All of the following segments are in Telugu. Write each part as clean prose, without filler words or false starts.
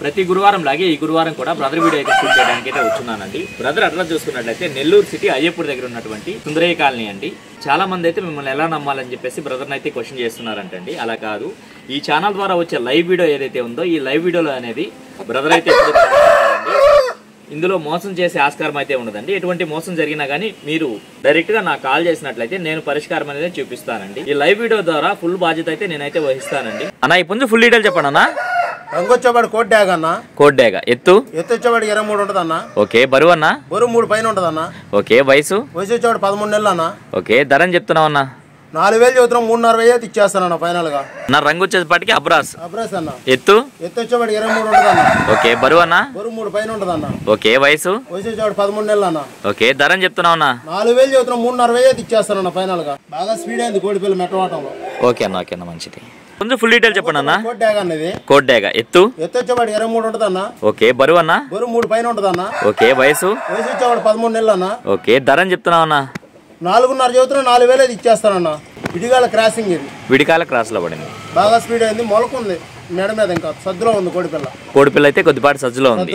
ప్రతి గురువారం లాగే ఈ గురువారం కూడా బ్రదర్ వీడియో అయితే షూట్ చేయడానికి అయితే వచ్చున్నానండి. బ్రదర్ అడ్రస్ చూసుకున్నట్లయితే నెల్లూరు సిటీ అయ్యప్పూర్ దగ్గర ఉన్నటువంటి సుందరయ్య కాలనీ అండి. చాలా మంది అయితే మిమ్మల్ని ఎలా నమ్మాలని చెప్పేసి బ్రదర్ని అయితే క్వశ్చన్ చేస్తున్నారంటండి. అలా కాదు, ఈ ఛానల్ ద్వారా వచ్చే లైవ్ వీడియో ఏదైతే ఉందో ఈ లైవ్ వీడియోలో అనేది బ్రదర్ అయితే ఇందులో మోసం చేసే ఆస్కారం అయితే ఉండదండి. ఎటువంటి మోసం జరిగినా కానీ మీరు డైరెక్ట్ గా నాకు కాల్ చేసినట్లయితే నేను పరిష్కారం అనేది చూపిస్తానండి. ఈ లైవ్ వీడియో ద్వారా ఫుల్ బాధ్యత అయితే నేనైతే వహిస్తానండి. అన్న ఇప్పుడు ఫుల్ డీటెయిల్ చెప్పండి అన్న. రంగు వచ్చేవాడు కోట్ డ్యాగ్ అన్న. కోట్ డ్యాగ్ ఎత్తు వచ్చేవాడు 23 ఉంటుంది అన్న. ఓకే. బరువు అన్న? బరువు 3 పైన ఉంటుంది అన్న. ఓకే. వయసు వచ్చేవాడు 13 నెలలు అన్న. ఓకే. ధరని చెప్తున్నావు అన్న? 4000 చదువుతున్నాం, 3,500 ఇచ్చేస్తానన్న ఫైనల్ గా. నా రంగు వచ్చేసరికి అబ్రాస్ అన్న. ఎత్తు వచ్చేవాడు 23 ఉంటుంది అన్న. ఓకే. బరువు అన్న? బరువు 3 పైన ఉంటుంది అన్న. ఓకే. వయసు వచ్చేవాడు 13 నెలలు అన్న. ఓకే. ధరని చెప్తున్నావు అన్న? 4000 చదువుతున్నాం, 3,500 ఇచ్చేస్తానన్న ఫైనల్ గా. బాగా స్పీడ్ అయింది కోడిపిల్ల మెట్టవాటంలో. ఓకే అన్న. ఓకే అన్న, మంచిది. కొంచెం ఫుల్ డీటెయిల్ చెప్పండి అన్న. కోట్ డ్యాగ్ అన్నది. కోట్ డ్యాగ్ ఎత్తు వచ్చేవాడు 23 ఉంటుంది అన్న. ఓకే. బరువు అన్న? బరువు 3 పైన ఉంటుంది అన్న. ఓకే. వయసు వచ్చేవాడు 13 నెలలు అన్న. ఓకే. ధరని చెప్తున్నావు అన్న? 4,500 చదువుతున్నా, 4,000 ఇచ్చేస్తానన్న. విడిగాల క్రాసింగ్ ఇది. విడికాల క్రాస్ లో పడింది. బాగా స్పీడ్ అయింది, మొలకుంది మెడ మీద, ఇంకా సద్దులో ఉంది కోడిపిల్ల. కోడిపిల్ల అయితే కొద్దిపాటి సజ్జలో ఉంది.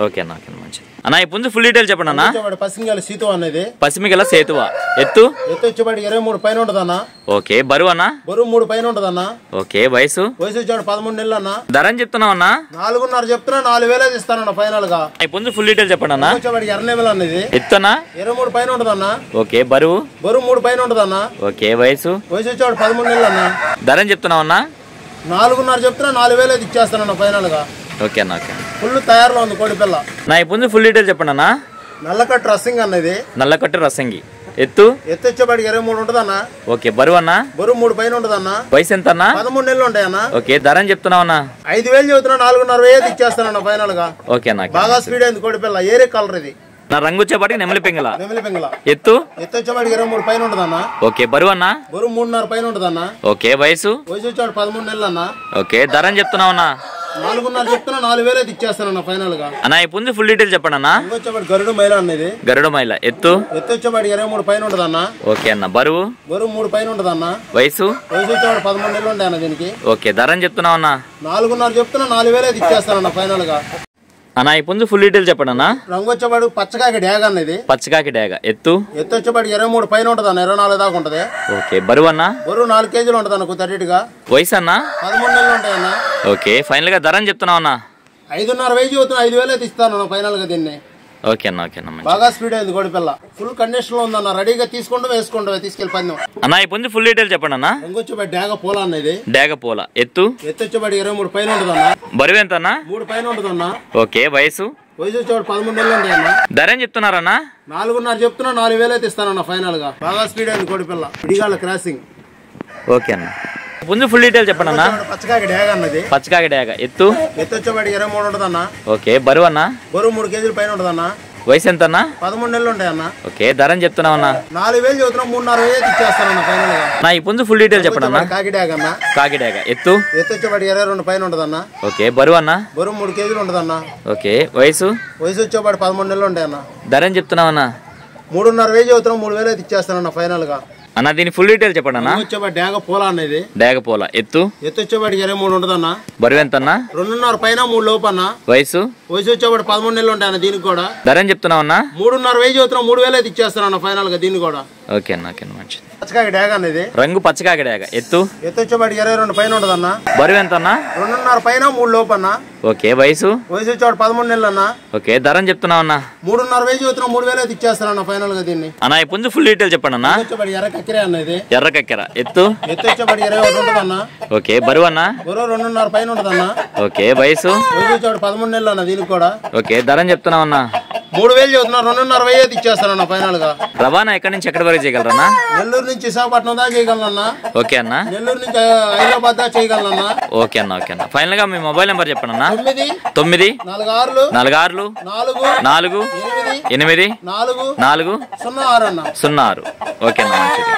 ఓకే అన్న. ఓకే, మంచిది అన్న. ఇప్పుడు ఫుల్ డీటెయిల్ చెప్పండి అన్న. పసిమిగల సీతు అనేది. పసిమిగల సేతువ ఎత్తు వచ్చేవాడు 23 పైన ఉంటుంది అన్న. ఓకే. బరువు అన్న? బరువు 3 పైన ఉంటుంది అన్న. ఓకే. వయసు వచ్చేవాడు 13 నెలలు అన్న. ధరని చెప్తున్నావు అన్న? 4,500 చెప్తున్నా, 4,000 ఇస్తానన్న ఫైనల్ గా. ఇప్పుడు ఫుల్ డీటెయిల్ చెప్పండి అన్న. వచ్చేవాడు ఎర్రనేమల్ అనేది. ఎత్తునా? 23 పైన ఉంటుంది అన్న. ఓకే. బరువు? బరువు 3 పైన ఉంటుంది అన్న. ఓకే. వయసు వచ్చేవాడు 13 నెలలు అన్న. ధరని చెప్తున్నావు అన్న? 4,500 చెప్తున్నా, 4,000 ఇచ్చేస్తానన్న ఫైనల్ గా. ఓకే అన్న. ఓకే. ఫుల్ తయారులో ఉంది కోడిపిల్ల. నా ఇప్పుడు ఫుల్ డీటెయిల్ చెప్పండి అన్న. నల్లకట్టు రసింగ్ అనేది. నల్లకట్టు రసంగి ఎత్తు వచ్చేవాడు 23 ఉంటుంది అన్న. ఓకే. బరువు అన్న? బరువు 3 పైన ఉంటుంది అన్న. వయసు ఎంత అన్న? 13 నెలలు ఉంటాయి అన్న. ఓకే. ధరని చెప్తున్నావు అన్న? 5,000 చదువుతున్నా, 4,500 ఇచ్చేస్తానన్న ఫైనల్ గా. ఓకే అన్న. బాగా స్పీడ్ అయింది కోడిపిల్ల, ఏరే కలర్ ఇది. నా రంగు వచ్చేపాటికి నెమలి పింగళ. నెమలి పింగళ ఎత్తు వచ్చేవాడు 23 పైన ఉంటుంది అన్న. ఓకే. బరువు అన్న? బరువు 3,500 పైన ఉంటుంది అన్న. ఓకే. వయసు వచ్చేవాడు 13 నెలలు అన్న. ఓకే. ధరని చెప్తున్నావు అన్న? 4,500 చెప్తున్నా, 4,000 ఇచ్చేస్తానన్న ఫైనల్ గా. అన్న ఇప్పుడు ఫుల్ డీటెయిల్ చెప్పండి అన్న. వచ్చేవాడు గరుడు మైల అనేది. గరుడ మైల ఎత్తు వచ్చేవాడు 23 పైన ఉంటుంది అన్న. ఓకే అన్న. బరువు? బరువు 3 పైన ఉంటుంది అన్న. వయసు వచ్చేవాడు 13 నెలలు ఉంటాయి అన్న దీనికి. ఓకే. ధరని చెప్తున్నావు అన్న? 4,500 చెప్తున్నా, 4,000 ఇచ్చేస్తానన్న ఫైనల్ గా. అన్న ఇప్పుడు ఫుల్ డీటెయిల్ చెప్పండి అన్న. రంగు వచ్చేవాడు పచ్చకాకి డ్యాగ్ అనేది. పచ్చకాకి డ్యాగ ఎత్తు వచ్చేవాడు 23 పైన ఉంటుంది అన్న. 24 దాకా ఉంటది. ఓకే. బరువు అన్న? బరువు 4 కేజీలు ఉంటుంది అన్న. కొద్దిగా వయసు అన్న? 13 నెలలు ఉంటాయి అన్న. ఓకే. ఫైనల్ గా ధరని చెప్తున్నావు అన్న? 5,500 చదువుతున్నా, 5,000 ఇస్తాను ఫైనల్ గా దీన్ని. ఓకే అన్న. ఓకే అన్న. బాగా స్పీడ్ అయింది కోడిపిల్ల, ఫుల్ కండిషన్ లో ఉందన్న. రెడీగా తీసుకుంటూ వేసుకుంటూ తీసుకెళ్లి పందెం అన్న. ఇప్పుడు ఫుల్ డీటెయిల్ చెప్పండి అన్న. ఇంకొచ్చేవాడు డ్యాగ పూల అనేది. డ్యాగ పూల ఎత్తు వచ్చేవాడు 23 పైన ఉంటుంది అన్న. బరువు ఎంత అన్న? 3 పైన ఉంటుంది అన్న. ఓకే. వయసు వచ్చేవాడు 13 నెలలు ఉంటాయి అన్న. ధర ఏం చెప్తున్నారన్న? 4,500 చెప్తున్నా, 4,000 ఇస్తానన్న ఫైనల్ గా. బాగా స్పీడ్ అయింది కోడిపిల్ల, విడిగాల క్రాసింగ్. ఓకే అన్న. ముందు ఫుల్ డీటెయిల్ చెప్పండి అన్న. పచ్చకాకి డ్యాగ అన్నది. పచ్చకాకి డ్యాగ ఎత్తు వచ్చేవాడు 23 ఉంటుంది అన్న. ఓకే. బరువు అన్న? బరువు 3 కేజీల పైన ఉంటుంది అన్న. వయసు ఎంత అన్న? 13 నెలలు ఉంటాయి అన్న. ఓకే. ధర అని చెప్తున్నావు అన్న? 4,000 చదువుతున్నా, 3,500 ఇచ్చేస్తానన్న ఫైనల్ గా. నా ఇప్పుడు ఫుల్ డీటెయిల్ చెప్పండి అన్న. కాకి డ్యాగ అన్న. కాకి డ్యాగ ఎత్తు వచ్చేవాడు 22 పైన ఉంటుంది అన్న. ఓకే. బరువు అన్న? బరువు 3 కేజీలు ఉంటుంది అన్న. ఓకే. వయసు వచ్చేవాడు 13 నెలలు ఉంటాయి అన్న. ధర అని చెప్తున్నావు అన్న? 3,500 చదువుతున్నా, 3,000 ఇచ్చేస్తానన్న ఫైనల్ గా. అన్న దీని ఫుల్ డీటెయిల్ చెప్పండి అన్న. వచ్చేవాడు డ్యాగ పూల అనేది. డ్యాగ పూల ఎత్తు వచ్చేవాడు 23 ఉంటుంది అన్న. బరువు ఎంత అన్న? 2,500 పైన 3 లోపు అన్న. వయసు వచ్చేవాడు 13 నెలలు ఉంటాయి అన్న. దీనికి కూడా ధర అని చెప్తున్నావు అన్న? 3,500 చదువుతున్నా, 3,000 ఇచ్చేస్తానన్న ఫైనల్ గా దీన్ని కూడా. ఓకే అన్న. ఓకే మంచిది. పచ్చకాకి డ్యాగ అనేది. రంగు పచ్చకాకి డ్యాగ ఎత్తు వచ్చేవాడు 22 పైన ఉంటుంది అన్న. బరువు ఎంత అన్న? 2,500 పైన 3 లోపు అన్న. ఓకే. వయసు వచ్చేవాడు 13 నెలలు అన్న. ఓకే. ధర అని చెప్తున్నావు అన్న? 3,500 చదువుతున్నా, 3,000 ఇచ్చేస్తానన్న ఫైనల్ గా దీన్ని. అన్న ఇప్పుడు ఫుల్ డీటెయిల్ చెప్పండి అన్న. వచ్చేవాడు ఎర్ర కక్కెర అనేది. ఎర్ర కక్కెర ఎత్తు వచ్చేవాడు 21 ఉంటుంది అన్న. ఓకే. బరువు అన్న? బరువు 2,500 పైన ఉంటుంది అన్న. ఓకే. వయసు వచ్చేవాడు 13 నెలలు అన్న. దీనికి కూడా. ఓకే. ధర అని చెప్తున్నావు అన్న? 3,000 చదువుతున్నా, 2,500 ఇచ్చేస్తానన్న ఫైనల్ గా. రవాణా ఎక్కడి నుంచి ఎక్కడి వరకు చేయగలరన్నా? నెల్లూరు నుంచి విశాఖపట్నం దాకా చేయగలనన్నా. ఓకే అన్న. నెల్లూరు నుంచి హైదరాబాద్ దాకా చేయగలనన్నా. ఓకే అన్న. ఓకే అన్న. ఫైనల్ గా మీ మొబైల్ నెంబర్ చెప్పండి అన్న. 9 46 4 8 4 06 అన్న. 06. ఓకే అన్న. మంచిది.